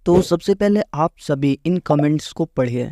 तो सबसे पहले आप सभी इन कमेंट्स को पढ़िए।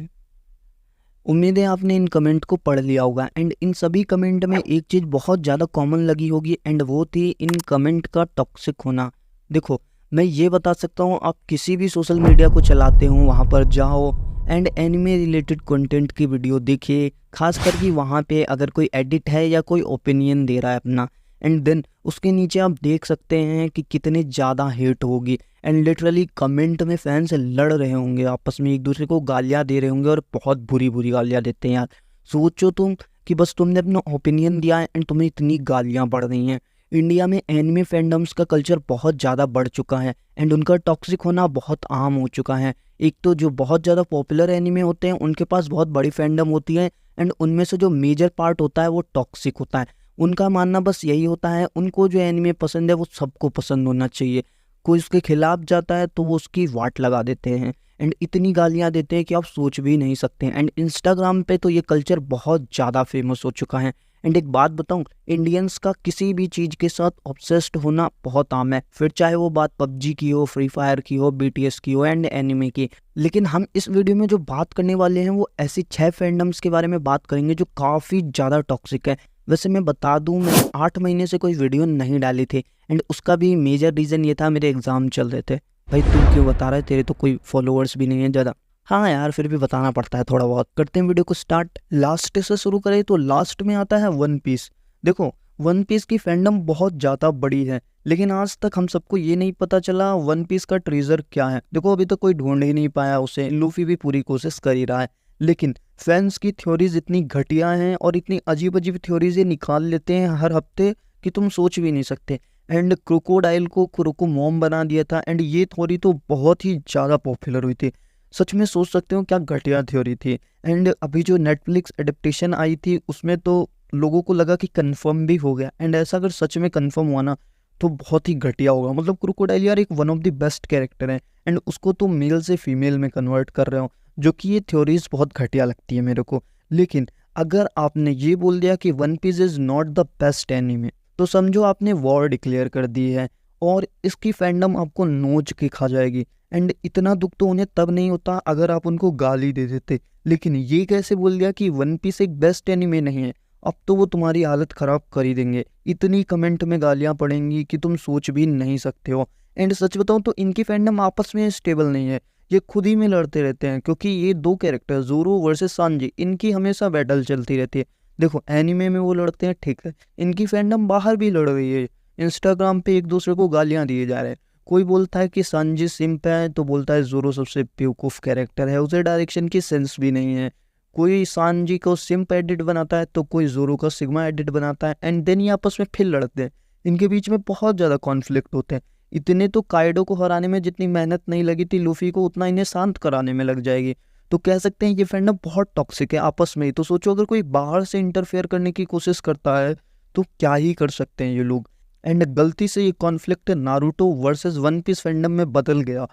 उम्मीद है आपने इन कमेंट को पढ़ लिया होगा एंड इन सभी कमेंट में एक चीज़ बहुत ज़्यादा कॉमन लगी होगी एंड वो थी इन कमेंट का टॉक्सिक होना। देखो, मैं ये बता सकता हूँ, आप किसी भी सोशल मीडिया को चलाते हो वहाँ पर जाओ एंड एनिमे रिलेटेड कंटेंट की वीडियो देखिए, खासकर कि वहाँ पे अगर कोई एडिट है या कोई ओपिनियन दे रहा है अपना, एंड देन उसके नीचे आप देख सकते हैं कि कितने ज़्यादा हेट होगी एंड लिटरली कमेंट में फैंस लड़ रहे होंगे, आपस में एक दूसरे को गालियाँ दे रहे होंगे और बहुत बुरी बुरी गालियाँ देते हैं। यार सोचो तुम कि बस तुमने अपना ओपिनियन दिया है एंड तुम्हें इतनी गालियाँ बढ़ रही हैं। इंडिया में एनिमे फैंडम्स का कल्चर बहुत ज़्यादा बढ़ चुका है एंड उनका टॉक्सिक होना बहुत आम हो चुका है। एक तो जो बहुत ज़्यादा पॉपुलर एनिमे होते हैं उनके पास बहुत बड़ी फैंडम होती है एंड उनमें से जो मेजर पार्ट होता है वो टॉक्सिक होता है। उनका मानना बस यही होता है, उनको जो एनिमे पसंद है वो सबको पसंद होना चाहिए। कोई उसके खिलाफ जाता है तो वो उसकी वाट लगा देते हैं एंड इतनी गालियां देते हैं कि आप सोच भी नहीं सकते हैं। एंड इंस्टाग्राम पे तो ये कल्चर बहुत ज़्यादा फेमस हो चुका है। एंड एक बात बताऊं, इंडियंस का किसी भी चीज़ के साथ ऑब्सेस्ड होना बहुत आम है, फिर चाहे वो बात पबजी की हो, फ्री फायर की हो, बीटीएस की हो एंड एनिमे की। लेकिन हम इस वीडियो में जो बात करने वाले हैं वो ऐसी 6 फैंडम्स के बारे में बात करेंगे जो काफ़ी ज़्यादा टॉक्सिक है। वैसे मैं बता दूं, मैंने 8 महीने से कोई वीडियो नहीं डाली थी एंड उसका भी मेजर रीज़न ये था, मेरे एग्ज़ाम चल रहे थे। भाई तू क्यों बता रहा है, तेरे तो कोई फॉलोअर्स भी नहीं है ज़्यादा। हाँ यार, फिर भी बताना पड़ता है थोड़ा बहुत। करते हैं वीडियो को स्टार्ट। लास्ट से शुरू करें तो लास्ट में आता है वन पीस। देखो, वन पीस की फैंडम बहुत ज़्यादा बड़ी है, लेकिन आज तक हम सबको ये नहीं पता चला वन पीस का ट्रेजर क्या है। देखो, अभी तक कोई ढूंढ ही नहीं पाया उसे, लूफी भी पूरी कोशिश कर ही रहा है, लेकिन फैंस की थ्योरीज इतनी घटिया हैं और इतनी अजीब अजीब थ्योरीज ये निकाल लेते हैं हर हफ्ते कि तुम सोच भी नहीं सकते। एंड क्रोकोडाइल को क्रोकोमॉम बना दिया था एंड ये थ्योरी तो बहुत ही ज़्यादा पॉपुलर हुई थी। सच में सोच सकते हो क्या घटिया थ्योरी थी। एंड अभी जो नेटफ्लिक्स एडेप्टेशन आई थी उसमें तो लोगों को लगा कि कंफर्म भी हो गया, एंड ऐसा अगर सच में कंफर्म हुआ ना तो बहुत ही घटिया होगा। मतलब क्रोकोडाइल यार एक one of the best character है एंड उसको तो मेल से फीमेल में कन्वर्ट कर रहे हो, जो कि ये थ्योरीज बहुत घटिया लगती है मेरे को। लेकिन अगर आपने ये बोल दिया कि One Piece is not the best anime, तो समझो आपने वॉर डिक्लेयर कर दी है और इसकी फैंडम आपको नोच के खा जाएगी। एंड इतना दुख तो उन्हें तब नहीं होता अगर आप उनको गाली दे देते, लेकिन ये कैसे बोल दिया कि वन पीस एक बेस्ट एनीमे नहीं है, अब तो वो तुम्हारी हालत ख़राब कर ही देंगे। इतनी कमेंट में गालियाँ पड़ेंगी कि तुम सोच भी नहीं सकते हो। एंड सच बताऊँ तो इनकी फैंडम आपस में स्टेबल नहीं है, ये खुद ही में लड़ते रहते हैं, क्योंकि ये दो कैरेक्टर ज़ोरो वर्सेस सांजी, इनकी हमेशा बैटल चलती रहती है। देखो, एनिमे में वो लड़ते हैं ठीक है, इनकी फैंडम बाहर भी लड़ रही है। इंस्टाग्राम पे एक दूसरे को गालियाँ दिए जा रहे हैं। कोई बोलता है कि सांजी सिंप है तो बोलता है ज़ोरो सबसे बेवकूफ़ कैरेक्टर है, उसे डायरेक्शन की सेंस भी नहीं है। कोई सांजी को सिंप एडिट बनाता है तो कोई ज़ोरो का सिग्मा एडिट बनाता है एंड देन ये आपस में फिर लड़ते हैं। इनके बीच में बहुत ज़्यादा कॉन्फ्लिक्ट होते हैं। इतने तो काइडो को हराने में जितनी मेहनत नहीं लगी थी लूफी को, उतना इन्हें शांत कराने में लग जाएगी। तो कह सकते हैं ये फैंडम बहुत टॉक्सिक है आपस में ही। तो सोचो अगर कोई बाहर से इंटरफेयर करने की कोशिश करता है तो क्या ही कर सकते हैं ये लोग। एंड गलती से ये conflict Naruto versus One Piece fandom में बदल गया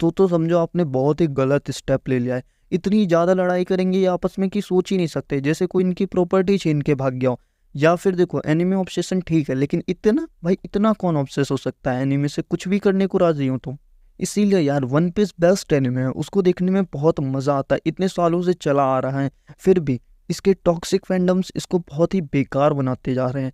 तो समझो आपने बहुत ही गलत स्टेप ले लिया है। इतनी ज़्यादा लड़ाई करेंगे ये आपस में कि सोच ही नहीं सकते, जैसे कोई इनकी प्रॉपर्टी छीन के भाग गया हो। या फिर देखो, एनिमे ऑब्सेशन ठीक है, लेकिन इतना भाई इतना कौन ऑब्सेस हो सकता है एनिमे से, कुछ भी करने को राजी हो तुम। इसीलिए यार वन पीस बेस्ट एनिमे है, उसको देखने में बहुत मज़ा आता है। इतने सालों से चला आ रहा है, फिर भी इसके टॉक्सिक फैंडम्स इसको बहुत ही बेकार बनाते जा रहे हैं।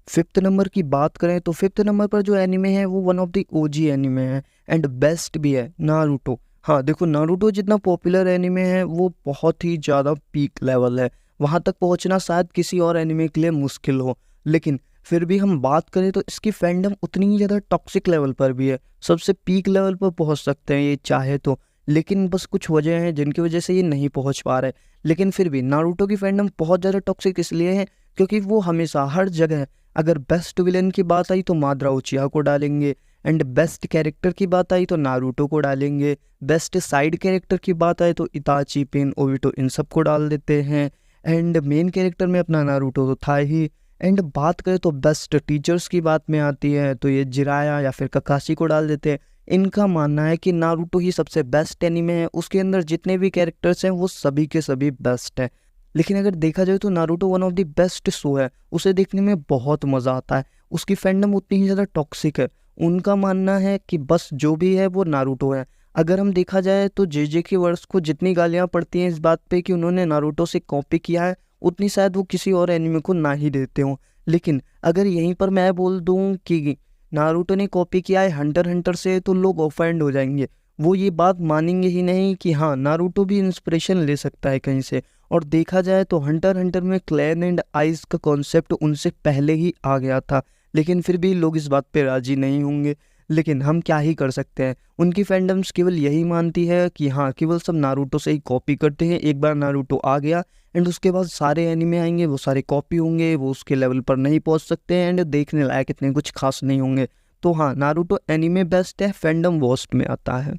फिफ्थ नंबर की बात करें तो फिफ्थ नंबर पर जो एनिमे है वो one of the OG anime है एंड बेस्ट भी है, नारुतो। हाँ देखो, नारुतो जितना पॉपुलर एनिमे है वो बहुत ही ज़्यादा पीक लेवल है, वहाँ तक पहुँचना शायद किसी और एनिमे के लिए मुश्किल हो। लेकिन फिर भी हम बात करें तो इसकी फैंडम उतनी ही ज़्यादा टॉक्सिक लेवल पर भी है, सबसे पीक लेवल पर पहुँच सकते हैं ये चाहे तो, लेकिन बस कुछ वजह हैं जिनकी वजह से ये नहीं पहुँच पा रहे। लेकिन फिर भी नारुतो की फैंडम बहुत ज़्यादा टॉक्सिक इसलिए है क्योंकि वो हमेशा हर जगह, अगर बेस्ट विलन की बात आई तो माद्रा उचिहा को डालेंगे, एंड बेस्ट कैरेक्टर की बात आई तो नारुतो को डालेंगे, बेस्ट साइड कैरेक्टर की बात आए तो इताची, पेन, ओबिटो, इन सब को डाल देते हैं, एंड मेन कैरेक्टर में अपना नारुतो तो था ही। एंड बात करें तो बेस्ट टीचर्स की बात में आती है तो ये जिराया या फिर ककाशी को डाल देते हैं। इनका मानना है कि नारुतो ही सबसे बेस्ट एनीमे है, उसके अंदर जितने भी कैरेक्टर्स हैं वो सभी के सभी बेस्ट हैं। लेकिन अगर देखा जाए तो Naruto one of the best show है, उसे देखने में बहुत मज़ा आता है। उसकी फैंडम उतनी ही ज़्यादा टॉक्सिक है, उनका मानना है कि बस जो भी है वो नारुतो है। अगर हम देखा जाए तो जेजे के वर्ड्स को जितनी गालियाँ पड़ती हैं इस बात पे कि उन्होंने नारुतो से कॉपी किया है, उतनी शायद वो किसी और एनिमे को ना ही देते हों। लेकिन अगर यहीं पर मैं बोल दूं कि नारुतो ने कॉपी किया है हंटर हंटर से, तो लोग ऑफेंड हो जाएंगे। वो ये बात मानेंगे ही नहीं कि हाँ नारुतो भी इंस्पिरेशन ले सकता है कहीं से। और देखा जाए तो हंटर हंटर में क्लैन एंड आइस का कॉन्सेप्ट उनसे पहले ही आ गया था, लेकिन फिर भी लोग इस बात पे राजी नहीं होंगे। लेकिन हम क्या ही कर सकते हैं, उनकी फैंडम्स केवल यही मानती है कि हाँ केवल सब नारुतो से ही कॉपी करते हैं। एक बार नारुतो आ गया एंड उसके बाद सारे एनिमे आएंगे, वो सारे कॉपी होंगे, वो उसके लेवल पर नहीं पहुंच सकते एंड देखने लायक इतने कुछ खास नहीं होंगे। तो हाँ नारुतो एनिमे बेस्ट है, फैंडम वर्स्ट में आता है।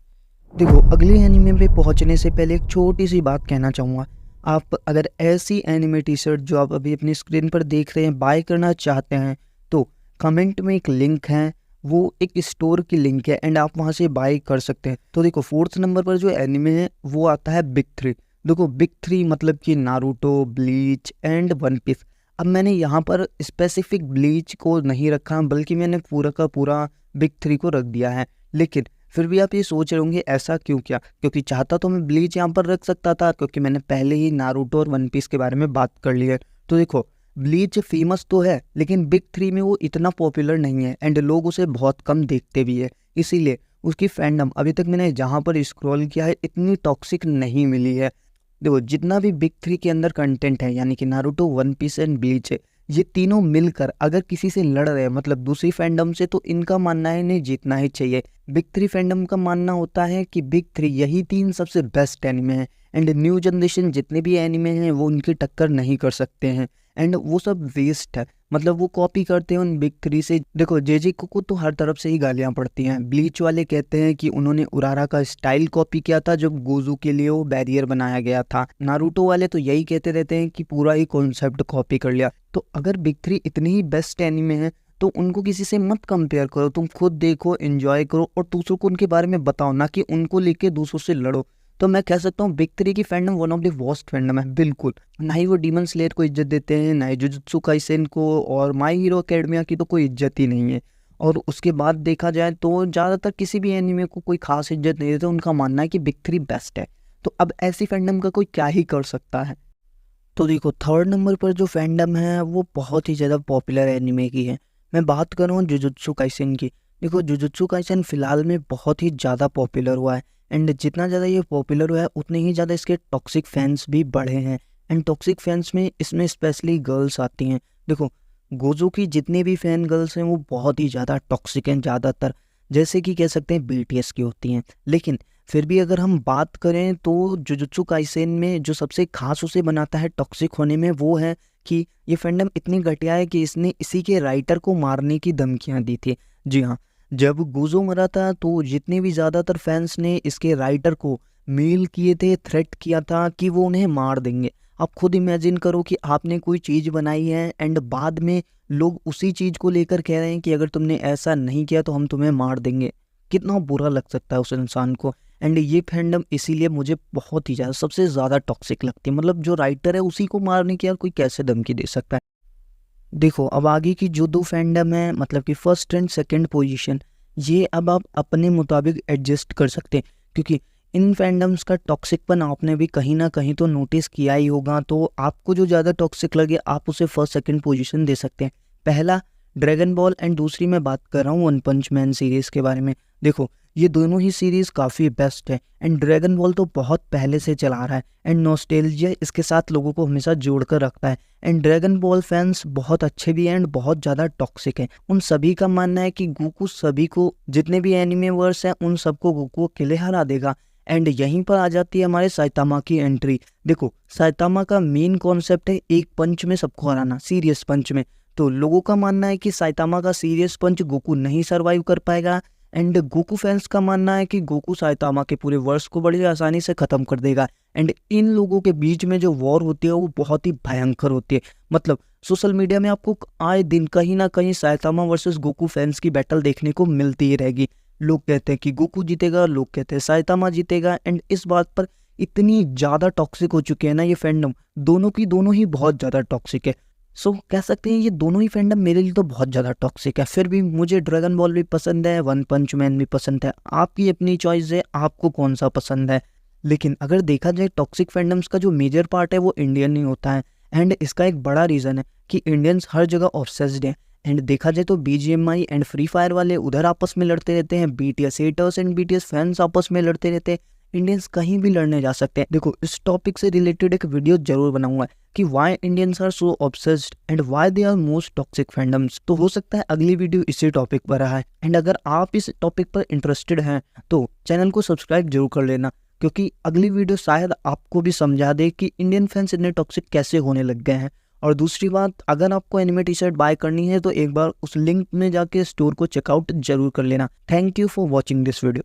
देखो अगले एनिमे पे पहुंचने से पहले एक छोटी सी बात कहना चाहूँगा। आप अगर ऐसी एनिमे टी शर्ट जो आप अभी अपनी स्क्रीन पर देख रहे हैं बाय करना चाहते हैं, तो कमेंट में एक लिंक है, वो एक स्टोर की लिंक है एंड आप वहाँ से बाय कर सकते हैं। तो देखो 4th नंबर पर जो एनिमे है वो आता है बिग 3। देखो बिग 3 मतलब कि Naruto, Bleach and One Piece. अब मैंने यहाँ पर स्पेसिफिक ब्लीच को नहीं रखा, बल्कि मैंने पूरा का पूरा बिग 3 को रख दिया है। लेकिन फिर भी आप ये सोच रहे होंगे ऐसा क्यों किया, क्योंकि चाहता तो मैं ब्लीच यहाँ पर रख सकता था, क्योंकि मैंने पहले ही नारुतो और वन पीस के बारे में बात कर ली है। तो देखो ब्लीच फेमस तो है, लेकिन बिग 3 में वो इतना पॉपुलर नहीं है एंड लोग उसे बहुत कम देखते भी है, इसीलिए उसकी फैंडम अभी तक मैंने जहाँ पर स्क्रॉल किया है इतनी टॉक्सिक नहीं मिली है। देखो जितना भी बिग 3 के अंदर कंटेंट है, यानी कि Naruto, One Piece and Bleach है, ये तीनों मिलकर अगर किसी से लड़ रहे हैं मतलब दूसरी फैंडम से, तो इनका मानना है इन्हें जीतना ही चाहिए। बिग 3 फैंडम का मानना होता है कि बिग 3 यही 3 सबसे बेस्ट एनिमे हैं एंड न्यू जनरेशन जितने भी एनिमे हैं वो उनकी टक्कर नहीं कर सकते हैं एंड वो सब वेस्ट है, मतलब वो कॉपी करते हैं उन बिग 3 से। देखो जेजे को तो हर तरफ से ही गालियां पड़ती हैं। ब्लीच वाले कहते हैं कि उन्होंने उरारा का स्टाइल कॉपी किया था जब गोजू के लिए वो बैरियर बनाया गया था। नारुतो वाले तो यही कहते रहते हैं कि पूरा ही कॉन्सेप्ट कॉपी कर लिया। तो अगर बिग 3 इतनी ही बेस्ट एनिमे है तो उनको किसी से मत कंपेयर करो, तुम खुद देखो, एंजॉय करो और दूसरों को उनके बारे में बताओ, ना कि उनको लेके दूसरों से लड़ो। तो मैं कह सकता हूँ बिग 3 की fandom one of the worst fandom है बिल्कुल। ना ही वो डीमन स्लेयर को इज्जत देते हैं, ना ही जुजुत्सु काइसेन को, और माई हीरो एकेडमिया की तो कोई इज्जत ही नहीं है। और उसके बाद देखा जाए तो ज़्यादातर किसी भी एनिमे को कोई खास इज्जत नहीं देते, उनका मानना है कि बिग 3 बेस्ट है। तो अब ऐसी फैंडम का कोई क्या ही कर सकता है। तो देखो 3rd नंबर पर जो फैंडम है वो बहुत ही ज़्यादा पॉपुलर एनिमे की है। मैं बात करूँ जुजुत्सु काइसेन की। देखो जुजुत्सु काइसेन फिलहाल में बहुत ही ज़्यादा पॉपुलर हुआ है एंड जितना ज़्यादा ये पॉपुलर हुआ है उतने ही ज़्यादा इसके टॉक्सिक फैंस भी बढ़े हैं एंड टॉक्सिक फैंस में इसमें स्पेशली गर्ल्स आती हैं। देखो गोजो की जितने भी फैन गर्ल्स हैं वो बहुत ही ज़्यादा टॉक्सिक हैं, ज़्यादातर जैसे कि कह सकते हैं बीटीएस की होती हैं। लेकिन फिर भी अगर हम बात करें तो जुजुत्सु काइसेन में जो सबसे खास उसे बनाता है टॉक्सिक होने में वो है कि ये फैंडम इतनी घटिया है कि इसने इसी के राइटर को मारने की धमकियां दी थी। जी हाँ, जब गोजो मरा था तो जितने भी ज़्यादातर फैंस ने इसके राइटर को मेल किए थे, थ्रेट किया था कि वो उन्हें मार देंगे। आप खुद इमेजिन करो कि आपने कोई चीज़ बनाई है एंड बाद में लोग उसी चीज़ को लेकर कह रहे हैं कि अगर तुमने ऐसा नहीं किया तो हम तुम्हें मार देंगे। कितना बुरा लग सकता है उस इंसान को। एंड ये फैंडम इसीलिए मुझे बहुत ही ज़्यादा सबसे ज़्यादा टॉक्सिक लगती है। मतलब जो राइटर है उसी को मारने की यार कोई कैसे धमकी दे सकता है। देखो अब आगे की जो 2 फैंडम है, मतलब कि 1st एंड 2nd पोजीशन, ये अब आप अपने मुताबिक एडजस्ट कर सकते हैं, क्योंकि इन फैंडम्स का टॉक्सिकपन आपने भी कहीं ना कहीं तो नोटिस किया ही होगा। तो आपको जो ज़्यादा टॉक्सिक लगे आप उसे 1st 2nd पोजीशन दे सकते हैं। पहला ड्रैगन बॉल एंड दूसरी मैं बात कर रहा हूँ वन पंच मैन सीरीज़ के बारे में। देखो ये दोनों ही सीरीज़ काफ़ी बेस्ट है एंड ड्रैगन बॉल तो बहुत पहले से चला रहा है एंड नॉस्टैल्जिया इसके साथ लोगों को हमेशा जोड़ कर रखता है। एंड ड्रैगन बॉल फैंस बहुत अच्छे भी हैं एंड बहुत ज़्यादा टॉक्सिक हैं। उन सभी का मानना है कि गोकू सभी को, जितने भी एनिमे वर्स हैं उन सबको गोकू अकेले हरा देगा। एंड यहीं पर आ जाती है हमारे साइतामा की एंट्री। देखो साइतामा का मेन कॉन्सेप्ट है एक पंच में सबको हराना, सीरियस पंच में। तो लोगों का मानना है कि साइतामा का सीरियस पंच गोकू नहीं सर्वाइव कर पाएगा एंड गोकू फैंस का मानना है कि गोकू साइतामा के पूरे वर्ष को बड़ी आसानी से ख़त्म कर देगा। एंड इन लोगों के बीच में जो वॉर होती है वो बहुत ही भयंकर होती है। मतलब सोशल मीडिया में आपको आए दिन कहीं ना कहीं साइतामा वर्सेस गोकू फैंस की बैटल देखने को मिलती ही रहेगी। लोग कहते हैं कि गोकू जीतेगा, लोग कहते हैं साइतामा जीतेगा। एंड इस बात पर इतनी ज़्यादा टॉक्सिक हो चुके हैं ना ये फैंडम, दोनों की दोनों ही बहुत ज़्यादा टॉक्सिक है। सो कह सकते हैं ये दोनों ही फैंडम मेरे लिए तो बहुत ज़्यादा टॉक्सिक है। फिर भी मुझे ड्रैगन बॉल भी पसंद है, वन पंच मैन भी पसंद है। आपकी अपनी चॉइस है, आपको कौन सा पसंद है। लेकिन अगर देखा जाए टॉक्सिक फैंडम्स का जो मेजर पार्ट है वो इंडियन ही होता है। एंड इसका एक बड़ा रीज़न है कि इंडियंस हर जगह ऑब्सेस्ड हैं। एंड देखा जाए तो BGMI एंड फ्री फायर वाले उधर आपस में लड़ते रहते हैं, BTS haters and BTS fans आपस में लड़ते रहते हैं। इंडियंस कहीं भी लड़ने जा सकते हैं। देखो, इस टॉपिक से रिलेटेड एक वीडियो जरूर बनाऊंगा कि why Indians are so obsessed and why they are most toxic fandoms. तो हो सकता है अगली वीडियो इसी टॉपिक पर है। एंड अगर आप इस टॉपिक पर इंटरेस्टेड हैं तो चैनल को सब्सक्राइब जरूर कर लेना, क्योंकि अगली वीडियो शायद आपको भी समझा दे कि इंडियन फैंस इतने टॉक्सिक कैसे होने लग गए हैं। और दूसरी बात, अगर आपको एनिमे टी शर्ट बाय करनी है तो एक बार उस लिंक में जाके स्टोर को चेकआउट जरूर कर लेना। Thank you for watching this video.